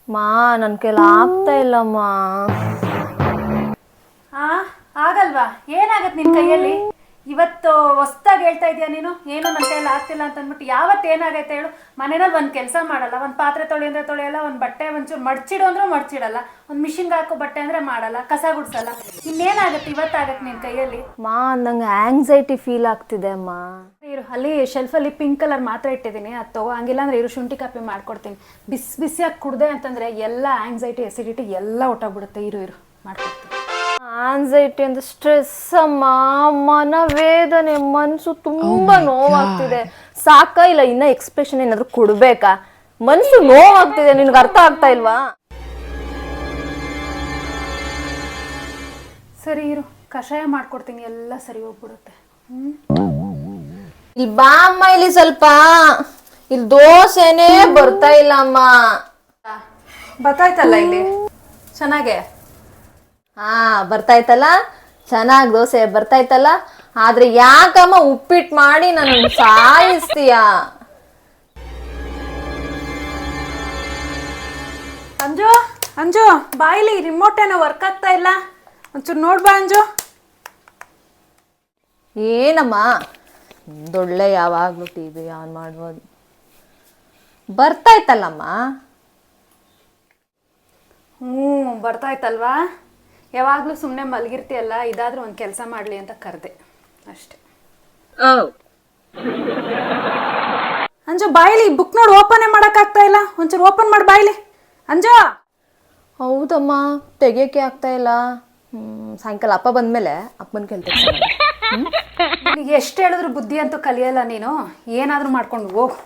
ಮಾ ನನ್ನ ಕೈಲಿ ಆಗ್ತಾ ಇಲ್ಲಮ್ಮ. ಹಾ ಆಗಲ್ವಾ? ಏನಾಗತ್ತೆ ನಿನ್ ಕೈಯಲ್ಲಿ? ಇವತ್ತು ಹೊಸ್ದಾಗಿ ಹೇಳ್ತಾ ಇದೀಯ ನೀನು, ಏನೋ ನನ್ನ ಕೈಯಲ್ಲಿ ಆಗ್ತಿಲ್ಲ ಅಂತ ಅಂದ್ಬಿಟ್ಟು. ಯಾವತ್ತು ಏನಾಗೈತೆ ಹೇಳು? ಮನೇನಲ್ಲಿ ಒಂದು ಕೆಲಸ ಮಾಡಲ್ಲ, ಒಂದು ಪಾತ್ರೆ ತೊಳಿ ಅಂದ್ರೆ ತೊಳೆಯಲ್ಲ, ಒಂದು ಬಟ್ಟೆ ಒಂಚೂರು ಮಡ್ಚಿಡು ಅಂದ್ರೆ ಮಡ್ಚಿಡಲ್ಲ, ಒಂದು ಮಿಷಿನ್ಗೆ ಹಾಕೋ ಬಟ್ಟೆ ಅಂದ್ರೆ ಮಾಡಲ್ಲ, ಕಸ ಗುಡ್ಸಲ್ಲ. ಇನ್ನೇನಾಗತ್ತೆ ಇವತ್ತಾಗತ್ತೆ ನಿನ್ ಕೈಯಲ್ಲಿ? ಮಾ ನಂಗೆ ಆಂಗ್ಸೈಟಿ ಫೀಲ್ ಆಗ್ತಿದೆ ಅಮ್ಮ. ಇರು, ಅಲ್ಲಿ ಶೆಲ್ಫಲ್ಲಿ ಪಿಂಕ್ ಕಲರ್ ಮಾತ್ರ ಇಟ್ಟಿದ್ದೀನಿ, ಅದು ತಗೋ. ಹಂಗಿಲ್ಲ ಅಂದ್ರೆ ಇರು, ಶುಂಠಿ ಕಾಪಿ ಮಾಡ್ಕೊಡ್ತೀನಿ. ಬಿಸಿಯಾಗಿ ಕುಡ್ದೆ ಅಂತಂದ್ರೆ ಎಲ್ಲ ಆಂಗ್ಸೈಟಿ ಎಸಿಡಿಟಿ ಎಲ್ಲ ಹೊಟ್ಟೋಗ್ಬಿಡುತ್ತೆ. ಇರು ಇರು ಮಾಡ್ಕೊಡ್ತೀನಿ. ಆಂಗ್ಸೈಟಿ ಅಂದ್ರೆ ಸ್ಟ್ರೆಸ್ ಅಮ್ಮ, ಮನವೇದನೆ, ಮನಸ್ಸು ತುಂಬಾ ನೋವಾಗ್ತಿದೆ. ಸಾಕ ಇಲ್ಲ ಇನ್ನ ಎಕ್ಸ್ಪ್ರೆಷನ್ ಏನಾದ್ರು ಕೊಡ್ಬೇಕಾ? ಮನಸ್ಸು ನೋವಾಗ್ತಿದೆ, ನಿನ್ಗೆ ಅರ್ಥ ಆಗ್ತಾ ಇಲ್ವಾ? ಸರಿ ಇರು, ಕಷಾಯ ಮಾಡ್ಕೊಡ್ತೀನಿ, ಎಲ್ಲ ಸರಿ ಹೋಗ್ಬಿಡುತ್ತೆ. ಇಲ್ಲಿ ಬಾ ಅಮ್ಮ, ಇಲ್ಲಿ ಸ್ವಲ್ಪ ಇಲ್ಲಿ ದೋಸೆನೇ ಬರ್ತಾ ಇಲ್ಲ ಅಮ್ಮ. ಬತ್ತಾಯ್ತಲ್ಲ ಇಲ್ಲಿ ಚೆನ್ನಾಗೆ. ಹಾ ಬರ್ತಾಯ್ತಲ್ಲ, ಚೆನ್ನಾಗಿ ದೋಸೆ ಬರ್ತಾಯ್ತಲ್ಲ. ಆದ್ರೆ ಯಾಕಮ್ಮ ಉಪ್ಪಿಟ್ಟು ಮಾಡಿ ನನ್ನ ಸಾಯಿಸ್ತೀಯ? ಅಂಜು ಅಂಜು ಬಾಯಿಲಿ ರಿಮೋಟ್ ಏನೋ ವರ್ಕ್ ಆಗ್ತಾ ಇಲ್ಲ, ಒಂಚೂರು ನೋಡ್ಬಾ ಅಂಜು. ಏನಮ್ಮ ದೊಳ್ಳೆ ಯಾವಾಗ್ಲೂ ಟಿವಿ ಆನ್ ಮಾಡ್ಬೋದು. ಬರ್ತಾಯ್ತಲ್ಲಮ್ಮ. ಬರ್ತಾಯ್ತಲ್ವಾ? ಯಾವಾಗಲೂ ಸುಮ್ಮನೆ ಮಲಗಿರ್ತೀಯಲ್ಲ, ಇದಾದ್ರೂ ಒಂದು ಕೆಲಸ ಮಾಡಲಿ ಅಂತ ಕರೆದೆ ಅಷ್ಟೆ. ಅಂಜು ಬಾಯಿಲಿ ಬುಕ್ ನೋಡಿ ಓಪನ್ ಮಾಡೋಕ್ಕಾಗ್ತಾ ಇಲ್ಲ, ಒಂಚೂರು ಓಪನ್ ಮಾಡಿ ಬಾಯಿಲಿ ಅಂಜು. ಹೌದಮ್ಮ, ತೆಗಿಯೋಕೆ ಆಗ್ತಾ ಇಲ್ಲ. ಸಾಯಂಕಾಲ ಅಪ್ಪ ಬಂದ್ಮೇಲೆ ಅಪ್ಪನ ಕೇಳ್ತೀನಿ. ನಿನಗೆ ಎಷ್ಟು ಹೇಳಿದ್ರು ಬುದ್ಧಿ ಅಂತೂ ಕಲಿಯಲ್ಲ ನೀನು. ಏನಾದರೂ ಮಾಡ್ಕೊಂಡು ಹೋಗು.